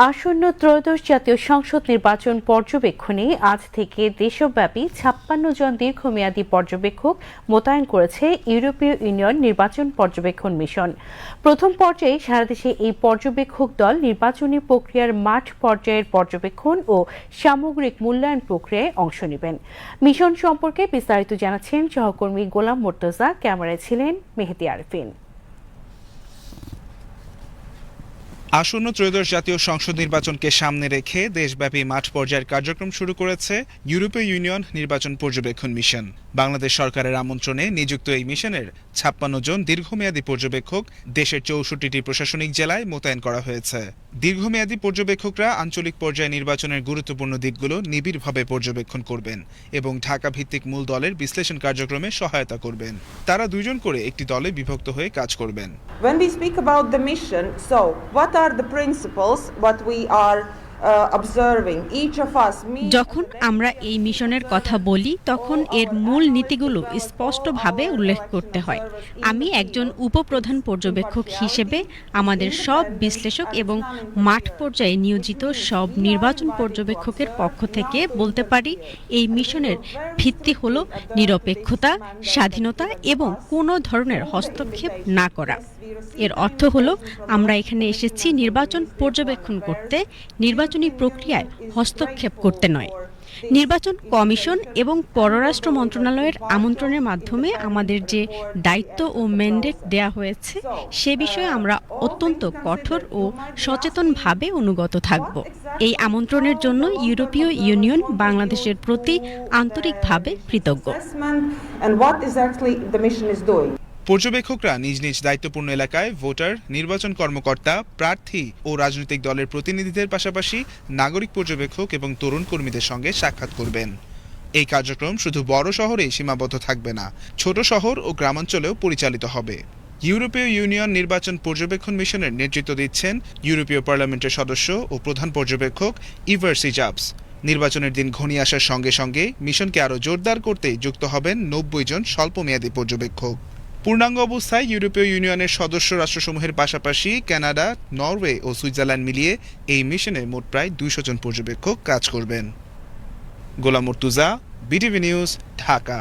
আসন্ন ত্রয়োদশ জাতীয় সংসদ নির্বাচন পর্যবেক্ষণে আজ থেকে দেশব্যাপী ৫৬ জন দীর্ঘমেয়াদী পর্যবেক্ষক মোতায়েন করেছে ইউরোপীয় ইউনিয়ন নির্বাচন পর্যবেক্ষণ মিশন। প্রথম পর্যায়ে সারা দেশে এই পর্যবেক্ষক দল নির্বাচনী প্রক্রিয়ার মাঠ পর্যায়ের পর্যবেক্ষণ ও সামগ্রিক মূল্যায়ন প্রক্রিয়ায় অংশ নেবেন। মিশন সম্পর্কে বিস্তারিত জানাচ্ছেন সহকর্মী গোলাম মোর্তজা, ক্যামেরায় ছিলেন মেহেদী আরফিন। আসন্ন ত্রয়োদশ জাতীয় সংসদ নির্বাচনকে সামনে রেখে দেশব্যাপী মাঠ পর্যায়ের কার্যক্রম শুরু করেছে ইউরোপীয় ইউনিয়ন নির্বাচন পর্যবেক্ষণ মিশন। বাংলাদেশ সরকারের আমন্ত্রণে নিযুক্ত এই মিশনের ৫৬ জন দীর্ঘমেয়াদী পর্যবেক্ষক দেশের ৬৪টি প্রশাসনিক জেলায় মোতায়েন করা হয়েছে। দীর্ঘমেয়াদী পর্যবেক্ষকরা আঞ্চলিক পর্যায়ে নির্বাচনের গুরুত্বপূর্ণ দিকগুলো নিবিড়ভাবে পর্যবেক্ষণ করবেন এবং ঢাকা ভিত্তিক মূল দলের বিশ্লেষণ কার্যক্রমে সহায়তা করবেন। তারা দুজন করে একটি দলে বিভক্ত হয়ে কাজ করবেন। When we speak about the mission, so what are the principles what we are observing? Each of us. যখন আমরা এই মিশনের কথা বলি তখন এর মূল নীতিগুলো স্পষ্টভাবে উল্লেখ করতে হয়। আমি একজন উপপ্রধান পর্যবেক্ষক হিসেবে আমাদের সব বিশ্লেষক এবং মাঠ পর্যায়ে নিয়োজিত সব নির্বাচন পর্যবেক্ষকের পক্ষ থেকে বলতে পারি, এই মিশনের ভিত্তি হলো নিরপেক্ষতা, স্বাধীনতা এবং কোনো ধরনের হস্তক্ষেপ না করা। এর অর্থ হলো আমরা এখানে এসেছি নির্বাচন পর্যবেক্ষণ করতে, নির্বাচনী প্রক্রিয়ায় হস্তক্ষেপ করতে নয়। নির্বাচন কমিশন এবং পররাষ্ট্র মন্ত্রণালয়ের আমন্ত্রণের মাধ্যমে আমাদের যে দায়িত্ব ও ম্যান্ডেট দেয়া হয়েছে সে বিষয়ে আমরা অত্যন্ত কঠোর ও সচেতনভাবে অনুগত থাকব। এই আমন্ত্রণের জন্য ইউরোপীয় ইউনিয়ন বাংলাদেশের প্রতি আন্তরিকভাবে কৃতজ্ঞ। পর্যবেক্ষকরা নিজ নিজ দায়িত্বপূর্ণ এলাকায় ভোটার, নির্বাচন কর্মকর্তা, প্রার্থী ও রাজনৈতিক দলের প্রতিনিধিদের পাশাপাশি নাগরিক পর্যবেক্ষক এবং তরুণ কর্মীদের সঙ্গে সাক্ষাৎ করবেন। এই কার্যক্রম শুধু বড় শহরেই সীমাবদ্ধ থাকবে না, ছোট শহর ও গ্রামাঞ্চলেও পরিচালিত হবে। ইউরোপীয় ইউনিয়ন নির্বাচন পর্যবেক্ষণ মিশনের নেতৃত্ব দিচ্ছেন ইউরোপীয় পার্লামেন্টের সদস্য ও প্রধান পর্যবেক্ষক ইভার সিজাবস। নির্বাচনের দিন ঘনিয়ে আসার সঙ্গে সঙ্গে মিশনকে আরও জোরদার করতে যুক্ত হবেন ৯০ জন স্বল্পমেয়াদী পর্যবেক্ষক। পূর্ণাঙ্গ অবস্থায় ইউরোপীয় ইউনিয়নের সদস্য রাষ্ট্রসমূহের পাশাপাশি কানাডা, নরওয়ে ও সুইজারল্যান্ড মিলিয়ে এই মিশনে মোট প্রায় ২০০ জন পর্যবেক্ষক কাজ করবেন। গোলাম মোর্তুজা, বিটিভি নিউজ, ঢাকা।